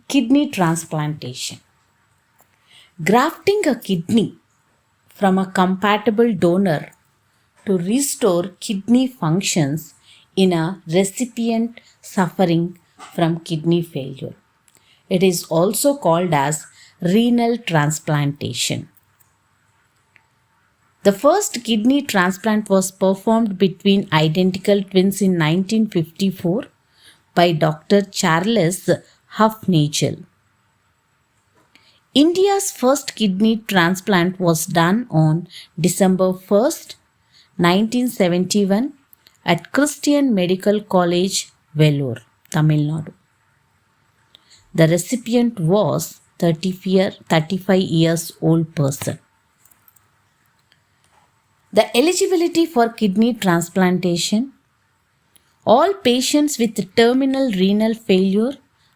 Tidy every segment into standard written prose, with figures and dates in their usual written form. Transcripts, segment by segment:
kidney transplantation? Grafting a kidney from a compatible donor to restore kidney functions in a recipient suffering from kidney failure. It is also called as renal transplantation. The first kidney transplant was performed between identical twins in 1954 by Dr. Charles Huff-Nagel. India's first kidney transplant was done on December 1st, 1971 at Christian Medical College, Vellore, Tamil Nadu. The recipient was 35 years old person. The eligibility for kidney transplantation. All patients with terminal renal failure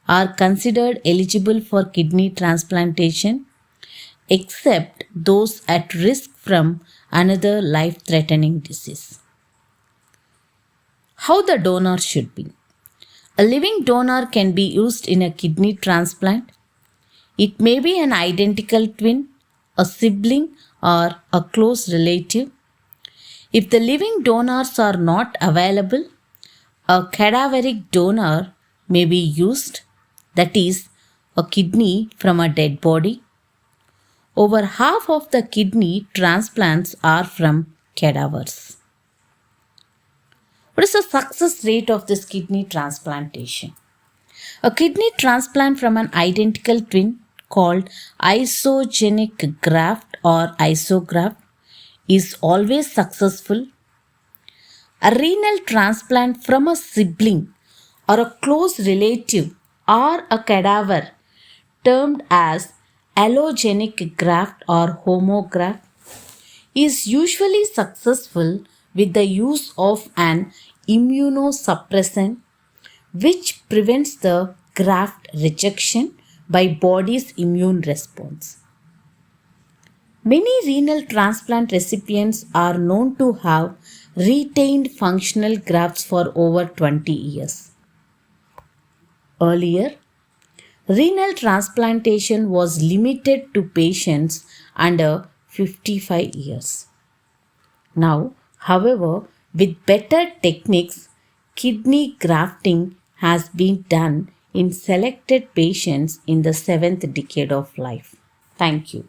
are considered eligible for kidney transplantation except those at risk from another life-threatening disease. How the donor should be. A living donor can be used in a kidney transplant. It may be an identical twin, a sibling, or a close relative. If the living donors are not available, a cadaveric donor may be used, that is, a kidney from a dead body. Over half of the kidney transplants are from cadavers. What is the success rate of this kidney transplantation? A kidney transplant from an identical twin called isogenic graft or isograft is always successful. A renal transplant from a sibling or a close relative or a cadaver termed as allogenic graft or homograft is usually successful with the use of an immunosuppressant which prevents the graft rejection by body's immune response. Many renal transplant recipients are known to have retained functional grafts for over 20 years. Earlier, renal transplantation was limited to patients under 55 years. Now, however, with better techniques, kidney grafting has been done in selected patients in the 7th decade of life. Thank you.